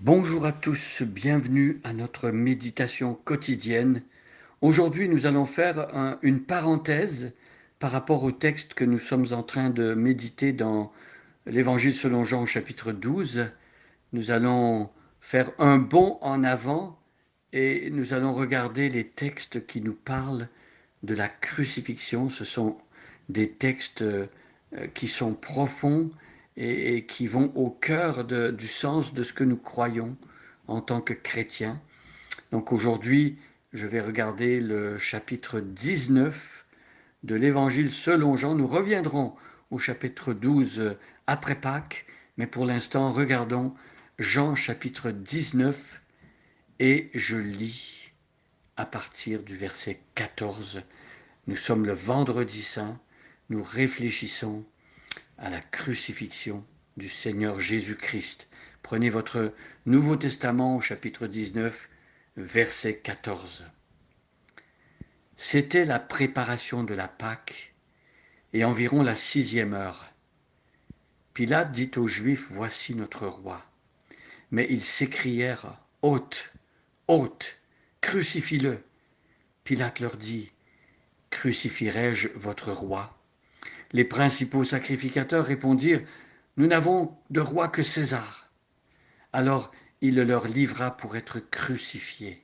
Bonjour à tous, bienvenue à notre méditation quotidienne. Aujourd'hui, nous allons faire une parenthèse par rapport au texte que nous sommes en train de méditer dans l'Évangile selon Jean au chapitre 12. Nous allons faire un bond en avant et nous allons regarder les textes qui nous parlent de la crucifixion. Ce sont des textes qui sont profonds et qui vont au cœur du sens de ce que nous croyons en tant que chrétiens. Donc aujourd'hui, je vais regarder le chapitre 19 de l'Évangile selon Jean. Nous reviendrons au chapitre 12 après Pâques, mais pour l'instant, regardons Jean chapitre 19 et je lis à partir du verset 14. Nous sommes le vendredi saint, nous réfléchissons à la crucifixion du Seigneur Jésus-Christ. Prenez votre Nouveau Testament au chapitre 19, verset 14. C'était la préparation de la Pâque et environ la 6e heure. Pilate dit aux Juifs, voici notre roi. Mais ils s'écrièrent, ôte, ôte, crucifie-le. Pilate leur dit, crucifierai-je votre roi? Les principaux sacrificateurs répondirent, nous n'avons de roi que César. Alors il le leur livra pour être crucifié.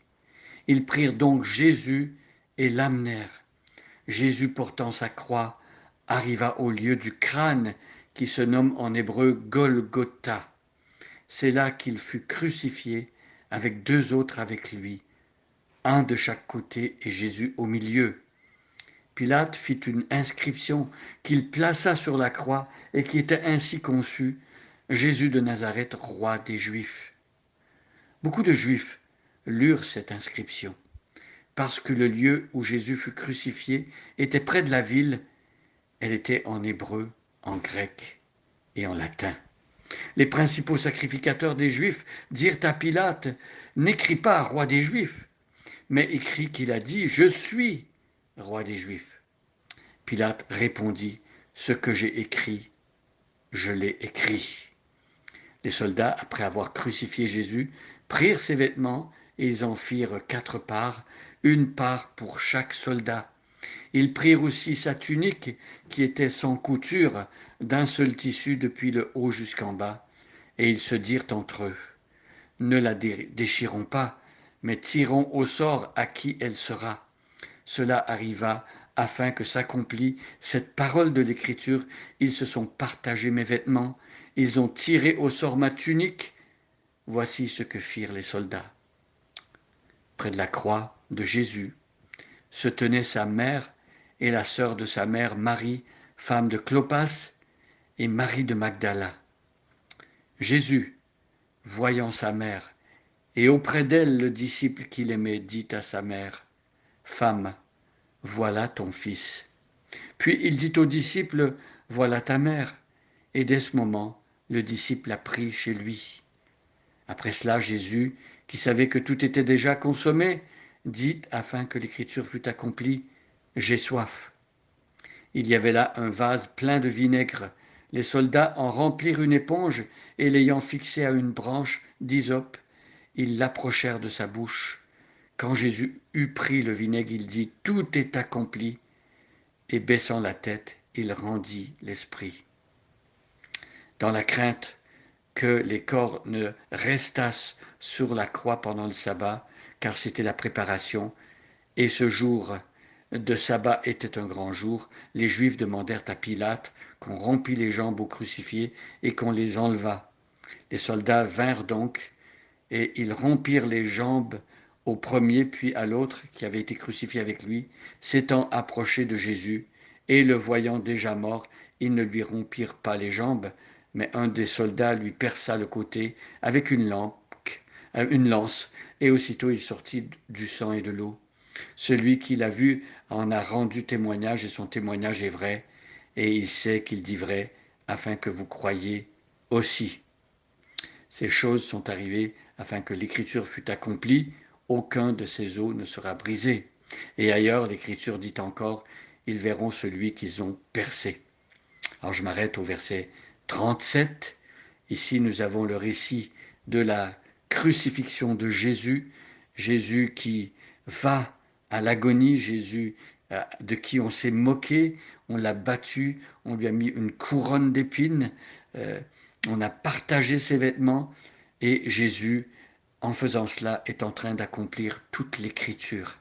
Ils prirent donc Jésus et l'amenèrent. Jésus portant sa croix arriva au lieu du crâne qui se nomme en hébreu Golgotha. C'est là qu'il fut crucifié avec deux autres avec lui, un de chaque côté et Jésus au milieu. Pilate fit une inscription qu'il plaça sur la croix et qui était ainsi conçue, Jésus de Nazareth, roi des Juifs. Beaucoup de Juifs lurent cette inscription, parce que le lieu où Jésus fut crucifié était près de la ville. Elle était en hébreu, en grec et en latin. Les principaux sacrificateurs des Juifs dirent à Pilate, n'écris pas roi des Juifs, mais écris qu'il a dit, je suis roi des Juifs. Pilate répondit, ce que j'ai écrit, je l'ai écrit. Les soldats, après avoir crucifié Jésus, prirent ses vêtements et ils en firent 4 parts, une part pour chaque soldat. Ils prirent aussi sa tunique, qui était sans couture, d'un seul tissu depuis le haut jusqu'en bas, et ils se dirent entre eux, ne la déchirons pas, mais tirons au sort à qui elle sera. Cela arriva afin que s'accomplît cette parole de l'Écriture. Ils se sont partagés mes vêtements, ils ont tiré au sort ma tunique. Voici ce que firent les soldats. Près de la croix de Jésus se tenaient sa mère et la sœur de sa mère, Marie, femme de Clopas, et Marie de Magdala. Jésus, voyant sa mère, et auprès d'elle le disciple qu'il aimait, dit à sa mère, femme, voilà ton fils. Puis il dit au disciple, voilà ta mère. Et dès ce moment, le disciple la prit chez lui. Après cela, Jésus, qui savait que tout était déjà consommé, dit, afin que l'écriture fût accomplie, j'ai soif. Il y avait là un vase plein de vinaigre. Les soldats en remplirent une éponge et l'ayant fixée à une branche d'hysope, ils l'approchèrent de sa bouche. Quand Jésus eut pris le vinaigre, il dit, tout est accompli. Et baissant la tête, il rendit l'esprit. Dans la crainte que les corps ne restassent sur la croix pendant le sabbat, car c'était la préparation, et ce jour de sabbat était un grand jour, les Juifs demandèrent à Pilate qu'on rompît les jambes aux crucifiés et qu'on les enlevât. Les soldats vinrent donc, et ils rompirent les jambes au premier puis à l'autre qui avait été crucifié avec lui, s'étant approchés de Jésus, et le voyant déjà mort, ils ne lui rompirent pas les jambes, mais un des soldats lui perça le côté avec une lance, et aussitôt il sortit du sang et de l'eau. Celui qui l'a vu en a rendu témoignage, et son témoignage est vrai, et il sait qu'il dit vrai, afin que vous croyiez aussi. Ces choses sont arrivées afin que l'écriture fût accomplie, aucun de ces os ne sera brisé. Et ailleurs, l'écriture dit encore, ils verront celui qu'ils ont percé. Alors je m'arrête au verset 37. Ici, nous avons le récit de la crucifixion de Jésus, Jésus qui va à l'agonie, Jésus de qui on s'est moqué, on l'a battu, on lui a mis une couronne d'épines, on a partagé ses vêtements, et Jésus, en faisant cela, est en train d'accomplir toute l'écriture.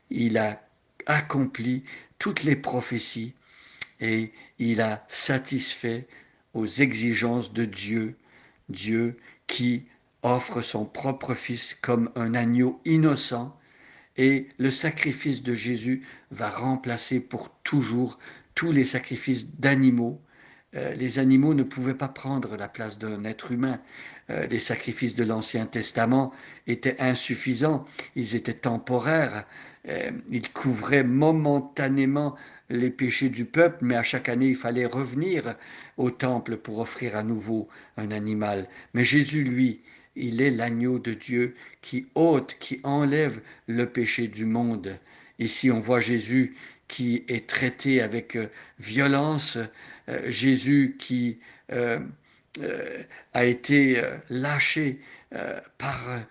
Il a accompli toutes les prophéties et il a satisfait aux exigences de Dieu, Dieu qui offre son propre Fils comme un agneau innocent, et le sacrifice de Jésus va remplacer pour toujours tous les sacrifices d'animaux. Les animaux ne pouvaient pas prendre la place d'un être humain. Les sacrifices de l'Ancien Testament étaient insuffisants, ils étaient temporaires, ils couvraient momentanément les péchés du peuple, mais à chaque année il fallait revenir au temple pour offrir à nouveau un animal. Mais Jésus, lui, il est l'agneau de Dieu qui ôte, qui enlève le péché du monde. Ici, on voit Jésus qui est traité avec violence, Jésus qui a été lâché par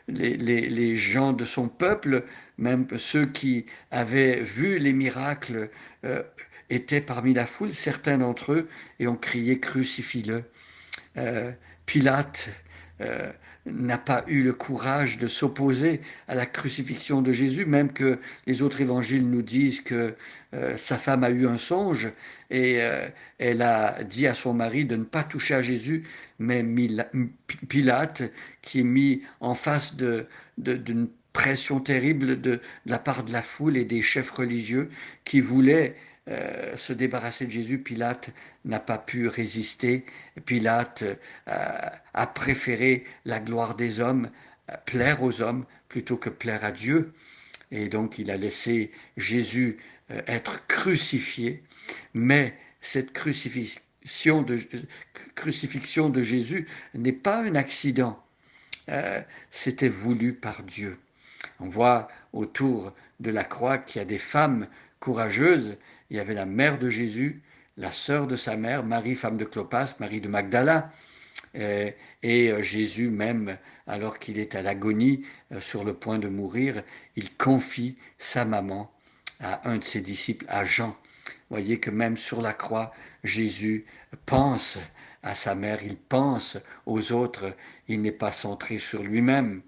les gens de son peuple, même ceux qui avaient vu les miracles étaient parmi la foule, certains d'entre eux, et ont crié crucifie-le. Pilate euh, n'a pas eu le courage de s'opposer à la crucifixion de Jésus, même que les autres évangiles nous disent que sa femme a eu un songe et elle a dit à son mari de ne pas toucher à Jésus, mais Pilate, qui est mis en face d'une pression terrible de la part de la foule et des chefs religieux qui voulaient se débarrasser de Jésus, Pilate n'a pas pu résister. Pilate a préféré la gloire des hommes, plaire aux hommes, plutôt que plaire à Dieu. Et donc il a laissé Jésus être crucifié. Mais cette crucifixion de Jésus n'est pas un accident. C'était voulu par Dieu. On voit autour de la croix qu'il y a des femmes courageuses. Il y avait la mère de Jésus, la sœur de sa mère, Marie, femme de Clopas, Marie de Magdala, et Jésus même, alors qu'il est à l'agonie, sur le point de mourir, il confie sa maman à un de ses disciples, à Jean. Vous voyez que même sur la croix, Jésus pense à sa mère, il pense aux autres, il n'est pas centré sur lui-même.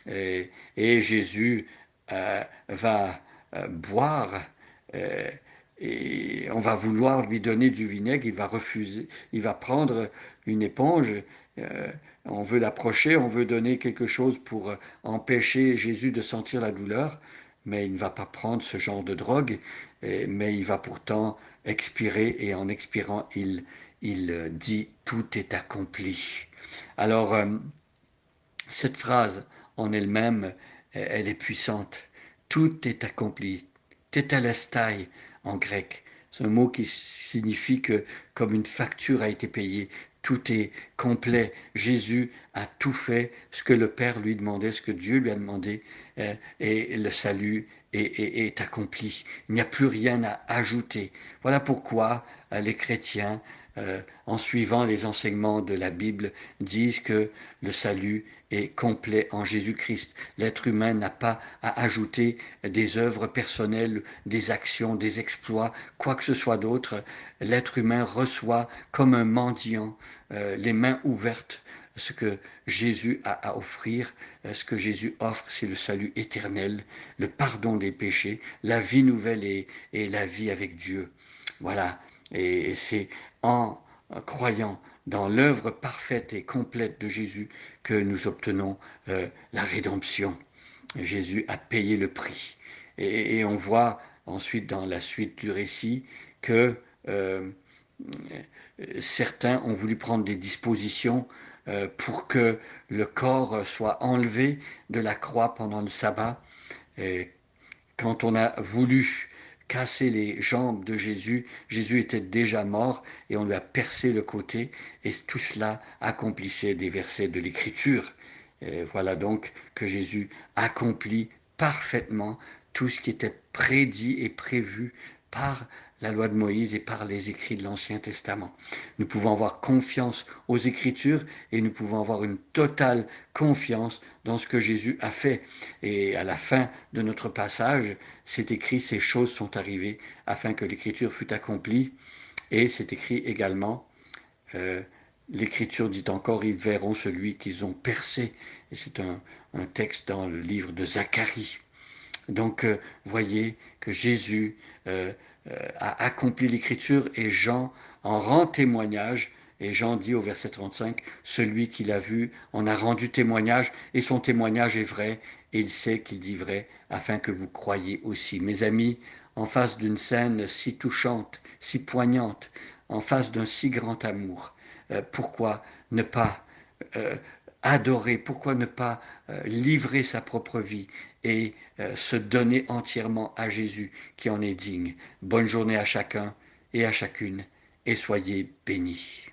Et Jésus va boire et on va vouloir lui donner du vinaigre, il va refuser, il va prendre une éponge, on veut l'approcher, on veut donner quelque chose pour empêcher Jésus de sentir la douleur, mais il ne va pas prendre ce genre de drogue, mais il va pourtant expirer, et en expirant, il dit « tout est accompli ». Alors, cette phrase en elle-même, elle est puissante. Tout est accompli. Tételestai en grec. C'est un mot qui signifie que comme une facture a été payée, tout est complet. Jésus a tout fait ce que le Père lui demandait, ce que Dieu lui a demandé, et le salut est accompli. Il n'y a plus rien à ajouter. Voilà pourquoi les chrétiens, en suivant les enseignements de la Bible, disent que le salut est complet en Jésus-Christ. L'être humain n'a pas à ajouter des œuvres personnelles, des actions, des exploits, quoi que ce soit d'autre. L'être humain reçoit comme un mendiant, les mains ouvertes, ce que Jésus a à offrir. Ce que Jésus offre, c'est le salut éternel, le pardon des péchés, la vie nouvelle et la vie avec Dieu. Voilà. Et c'est en croyant dans l'œuvre parfaite et complète de Jésus que nous obtenons la rédemption. Jésus a payé le prix. Et on voit ensuite dans la suite du récit que certains ont voulu prendre des dispositions pour que le corps soit enlevé de la croix pendant le sabbat. Et quand on a voulu casser les jambes de Jésus, Jésus était déjà mort et on lui a percé le côté, et tout cela accomplissait des versets de l'Écriture. Et voilà donc que Jésus accomplit parfaitement tout ce qui était prédit et prévu par la loi de Moïse et par les écrits de l'Ancien Testament. Nous pouvons avoir confiance aux Écritures et nous pouvons avoir une totale confiance dans ce que Jésus a fait. Et à la fin de notre passage, c'est écrit, ces choses sont arrivées afin que l'Écriture fût accomplie. Et c'est écrit également, l'Écriture dit encore, ils verront celui qu'ils ont percé. Et c'est un texte dans le livre de Zacharie. Donc, voyez que Jésus a accompli l'Écriture et Jean en rend témoignage. Et Jean dit au verset 35, celui qui l'a vu en a rendu témoignage et son témoignage est vrai et il sait qu'il dit vrai afin que vous croyiez aussi. Mes amis, en face d'une scène si touchante, si poignante, en face d'un si grand amour, pourquoi ne pas adorer, pourquoi ne pas livrer sa propre vie et se donner entièrement à Jésus qui en est digne. Bonne journée à chacun et à chacune et soyez bénis.